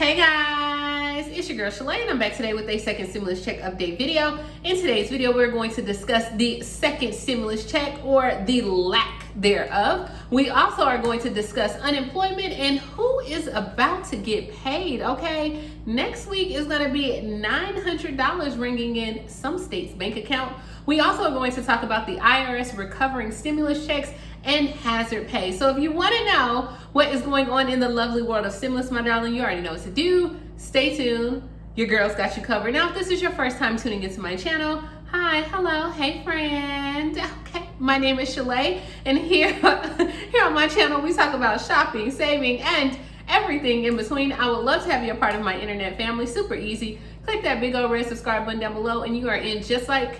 Hey guys, it's your girl Shalae and I'm back today with a second stimulus check update video. In today's video, we're going to discuss the second stimulus check or the lack thereof. We also are going to discuss unemployment and who is about to get paid, okay? Next week is going to be $900 ringing in some states' bank account. We also are going to talk about the IRS recovering stimulus checks and hazard pay. So if you want to know what is going on in the lovely world of stimulus, my darling, you already know what to do. Stay tuned. Your girl's got you covered. Now, if this is your first time tuning into my channel, hi, hello, hey friend. Okay, my name is Shalae, and here on my channel, we talk about shopping, saving, and everything in between. I would love to have you a part of my internet family. Super easy. Click that big old red subscribe button down below, and you are in just like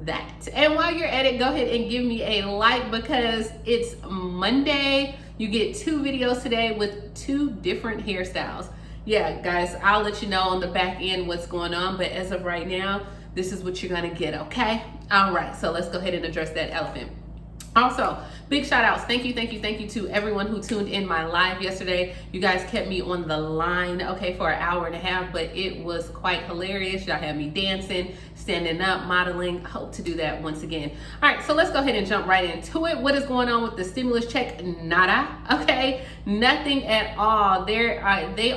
that. And while you're at it, go ahead and give me a like because it's Monday. You get 2 videos today with 2 different hairstyles. Yeah, guys, I'll let you know on the back end what's going on, but as of right now, this is what you're gonna get, okay? All right, so let's go ahead and address that elephant. Also, big shout outs. Thank you to everyone who tuned in my live yesterday. You guys kept me on the line, okay, for an hour and a half, but it was quite hilarious. Y'all had me dancing, standing up, modeling. I hope to do that once again. All right, so let's go ahead and jump right into it. What is going on with the stimulus check? Nada, okay? Nothing at all. They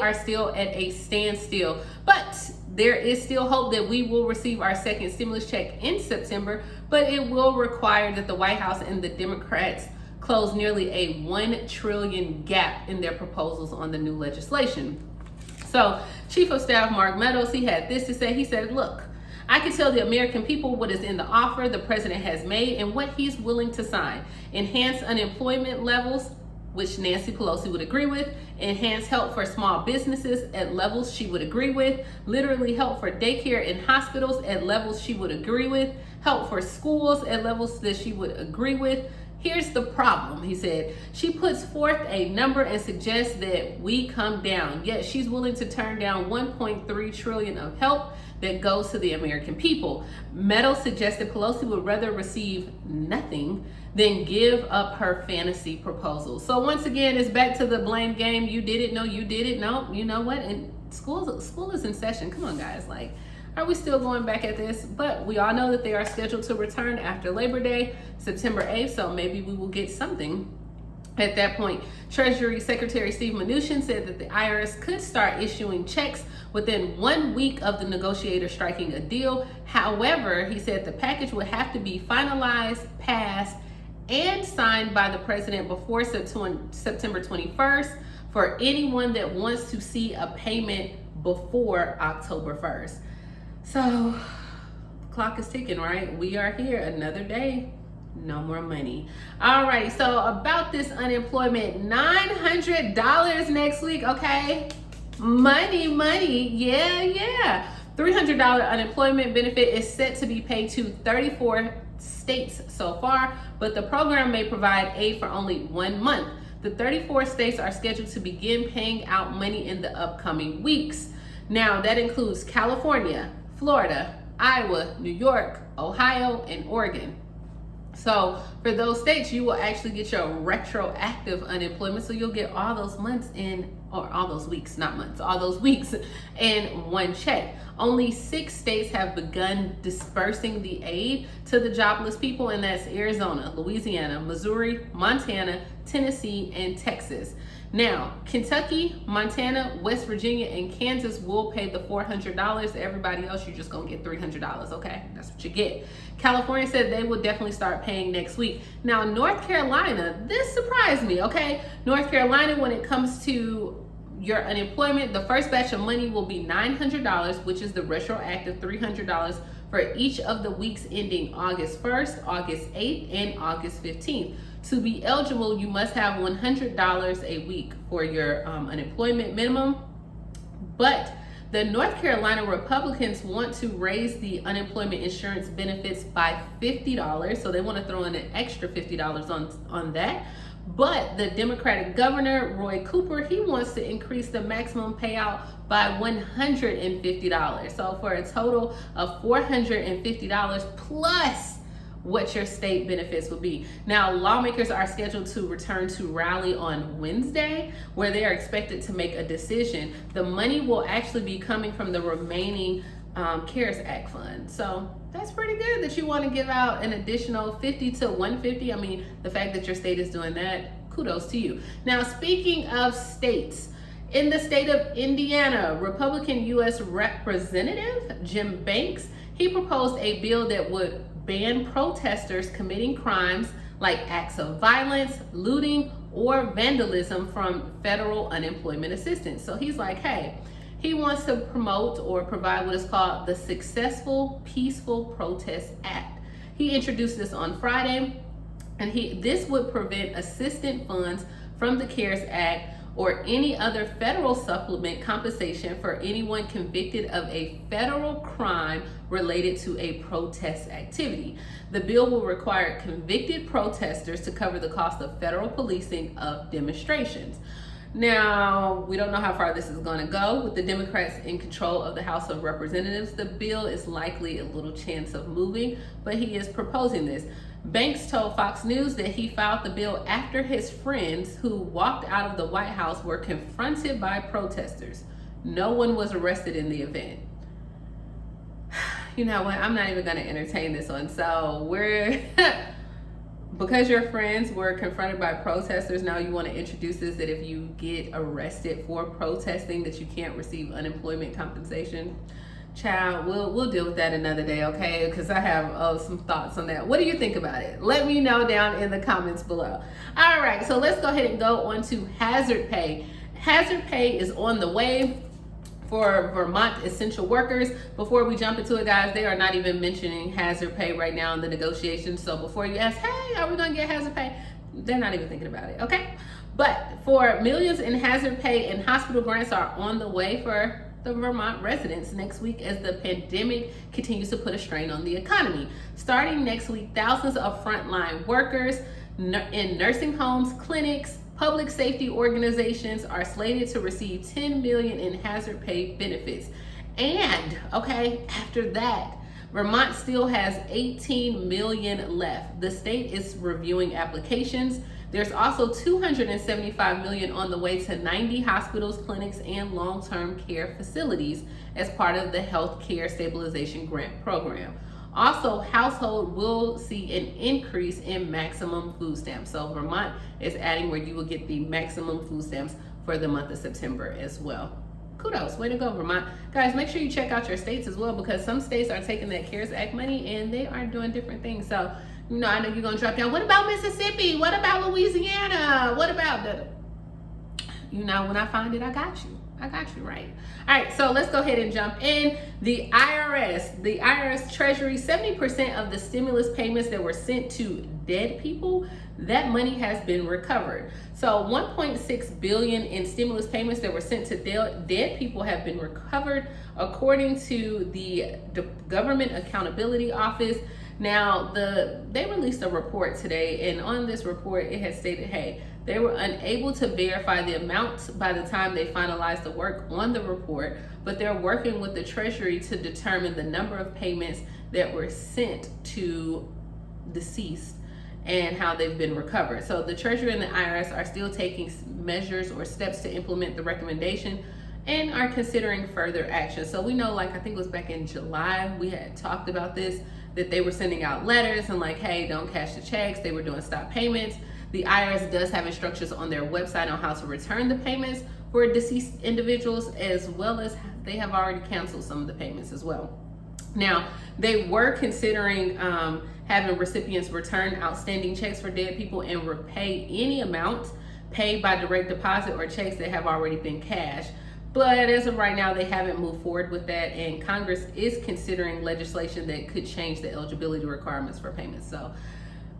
are still at a standstill, but there is still hope that we will receive our second stimulus check in September, but it will require that the White House and the Democrats close nearly a $1 trillion gap in their proposals on the new legislation. So Chief of Staff Mark Meadows, he had this to say. He said, look, I can tell the American people what is in the offer the president has made and what he's willing to sign. Enhance unemployment levels, which Nancy Pelosi would agree with, enhance help for small businesses at levels she would agree with, literally help for daycare and hospitals at levels she would agree with, help for schools at levels that she would agree with. Here's the problem, he said. She puts forth a number and suggests that we come down, yet she's willing to turn down $1.3 trillion of help that goes to the American people. Meadows suggested Pelosi would rather receive nothing than give up her fantasy proposal. So once again, it's back to the blame game. You did it, no, you did it, no, you know what? And school is in session. Come on, guys, like, are we still going back at this? But we all know that they are scheduled to return after Labor Day, September 8th, so maybe we will get something at that point. Treasury Secretary Steve Mnuchin said that the IRS could start issuing checks within 1 week of the negotiators striking a deal. However, he said the package would have to be finalized, passed, and signed by the president before September 21st for anyone that wants to see a payment before October 1st. So, the clock is ticking, right? We are here, another day, no more money. All right, so about this unemployment, $900 next week, okay? Money, yeah. $300 unemployment benefit is set to be paid to 34 states so far, but the program may provide aid for only 1 month. The 34 states are scheduled to begin paying out money in the upcoming weeks. Now, that includes California, Florida, Iowa, New York, Ohio, and Oregon. So for those states, you will actually get your retroactive unemployment. So you'll get all those months in, or all those weeks, not months, all those weeks in one check. Only 6 states have begun dispersing the aid to the jobless people, and that's Arizona, Louisiana, Missouri, Montana, Tennessee, and Texas. Now, Kentucky, Montana, West Virginia, and Kansas will pay the $400. Everybody else, you're just gonna get $300, okay? That's what you get. California said they will definitely start paying next week. Now, North Carolina, this surprised me, okay? North Carolina, when it comes to your unemployment, the first batch of money will be $900, which is the retroactive $300 for each of the weeks ending August 1st, August 8th, and August 15th. To be eligible, you must have $100 a week for your unemployment minimum. But the North Carolina Republicans want to raise the unemployment insurance benefits by $50. So they want to throw in an extra $50 on that. But the Democratic governor, Roy Cooper, he wants to increase the maximum payout by $150. So for a total of $450 plus what your state benefits will be. Now, lawmakers are scheduled to return to Raleigh on Wednesday, where they are expected to make a decision. The money will actually be coming from the remaining CARES Act fund. So that's pretty good that you want to give out an additional 50 to 150. I mean, the fact that your state is doing that, kudos to you. Now, speaking of states, in the state of Indiana, Republican U.S. Representative Jim Banks, he proposed a bill that would ban protesters committing crimes like acts of violence, looting, or vandalism from federal unemployment assistance. So he's like, hey, he wants to promote or provide what is called the Successful Peaceful Protest Act. He introduced this on Friday, and this would prevent assistance funds from the CARES Act or any other federal supplement compensation for anyone convicted of a federal crime related to a protest activity. The bill will require convicted protesters to cover the cost of federal policing of demonstrations. Now, we don't know how far this is going to go. With the Democrats in control of the House of Representatives, the bill is likely a little chance of moving, but he is proposing this. Banks told Fox News that he filed the bill after his friends who walked out of the White House were confronted by protesters. No one was arrested in the event. You know what? I'm not even going to entertain this one. So because your friends were confronted by protesters, now you want to introduce this that if you get arrested for protesting that you can't receive unemployment compensation. Child, we'll deal with that another day, okay? Because I have some thoughts on that. What do you think about it? Let me know down in the comments below. All right, so let's go ahead and go on to hazard pay. Hazard pay is on the way for Vermont essential workers. Before we jump into it, guys, they are not even mentioning hazard pay right now in the negotiations. So before you ask, hey, are we gonna get hazard pay? They're not even thinking about it, okay? But for millions in hazard pay and hospital grants are on the way for the Vermont residents next week as the pandemic continues to put a strain on the economy. Starting next week, thousands of frontline workers in nursing homes, clinics, public safety organizations are slated to receive $10 million in hazard pay benefits. And, okay, after that, Vermont still has $18 million left. The state is reviewing applications. There's also $275 million on the way to 90 hospitals, clinics, and long-term care facilities as part of the Health Care Stabilization Grant Program. Also, household will see an increase in maximum food stamps. So Vermont is adding where you will get the maximum food stamps for the month of September as well. Kudos, way to go, Vermont. Guys, make sure you check out your states as well, because some states are taking that CARES Act money and they are doing different things. So, you know, I know you're gonna drop down. What about Mississippi? What about Louisiana? What about the, you know, when I find it, I got you. I got you right. All right, so let's go ahead and jump in. The IRS Treasury, 70% of the stimulus payments that were sent to dead people, that money has been recovered. So 1.6 billion in stimulus payments that were sent to dead people have been recovered, according to the Government Accountability Office. Now, they released a report today, and on this report, it has stated, hey, they were unable to verify the amounts by the time they finalized the work on the report, but they're working with the Treasury to determine the number of payments that were sent to deceased and how they've been recovered. So the Treasury and the IRS are still taking measures or steps to implement the recommendation and are considering further action. So we know, like, I think it was back in July, we had talked about this, that they were sending out letters and like, hey, don't cash the checks. They were doing stop payments. The IRS does have instructions on their website on how to return the payments for deceased individuals, as well as they have already canceled some of the payments as well. Now, they were considering having recipients return outstanding checks for dead people and repay any amount paid by direct deposit or checks that have already been cashed. But as of right now, they haven't moved forward with that, and Congress is considering legislation that could change the eligibility requirements for payments. So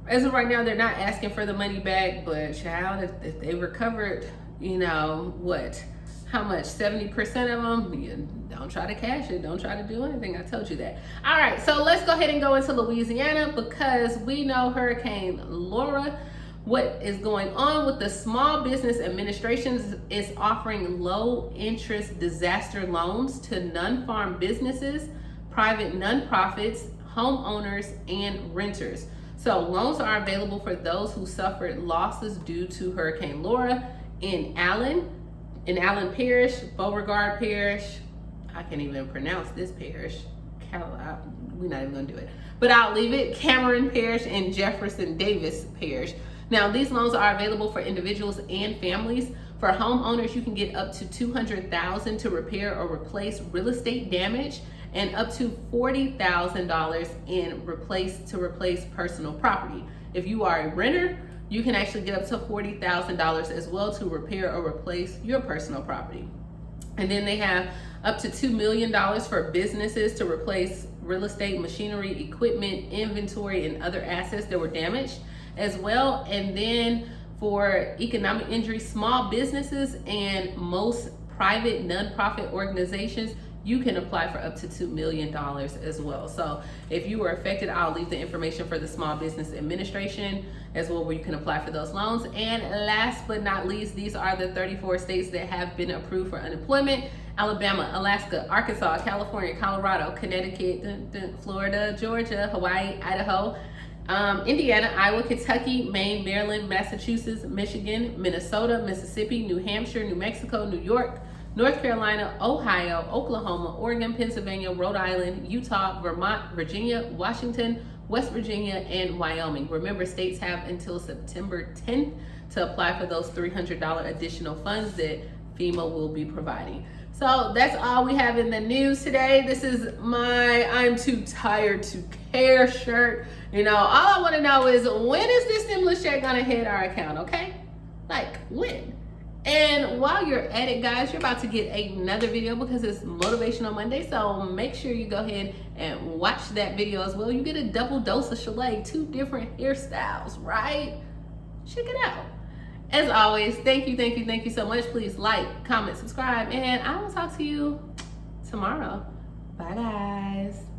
as of right now, they're not asking for the money back, but child, if they recovered, you know, how much, 70% of them, you don't try to cash it, don't try to do anything, I told you that. All right, so let's go ahead and go into Louisiana, because we know Hurricane Laura. What is going on with the Small Business Administration is offering low interest disaster loans to non-farm businesses, private nonprofits, homeowners, and renters. So loans are available for those who suffered losses due to Hurricane Laura in Allen Parish, Beauregard Parish. I can't even pronounce this parish. We're not even gonna do it, but I'll leave it. Cameron Parish and Jefferson Davis Parish. Now, these loans are available for individuals and families. For homeowners, you can get up to $200,000 to repair or replace real estate damage, and up to $40,000 in replace personal property. If you are a renter, you can actually get up to $40,000 as well to repair or replace your personal property. And then they have up to $2 million for businesses to replace real estate, machinery, equipment, inventory, and other assets that were damaged as well. And then for economic injury, small businesses and most private nonprofit organizations, you can apply for up to $2 million as well. So if you were affected, I'll leave the information for the Small Business Administration as well, where you can apply for those loans. And last but not least, these are the 34 states that have been approved for unemployment: Alabama, Alaska, Arkansas, California, Colorado, Connecticut, Florida, Georgia, Hawaii, Idaho, Indiana, Iowa, Kentucky, Maine, Maryland, Massachusetts, Michigan, Minnesota, Mississippi, New Hampshire, New Mexico, New York, North Carolina, Ohio, Oklahoma, Oregon, Pennsylvania, Rhode Island, Utah, Vermont, Virginia, Washington, West Virginia, and Wyoming. Remember, states have until September 10th to apply for those $300 additional funds that FEMA will be providing. So that's all we have in the news today. This is my I'm too tired to care shirt. You know, all I want to know is, when is this stimulus check gonna hit our account, okay? Like, when? And while you're at it, guys, you're about to get another video because it's Motivational Monday. So make sure you go ahead and watch that video as well. You get a double dose of Shalae, 2 different hairstyles, right? Check it out. As always, thank you so much. Please like, comment, subscribe, and I will talk to you tomorrow. Bye, guys.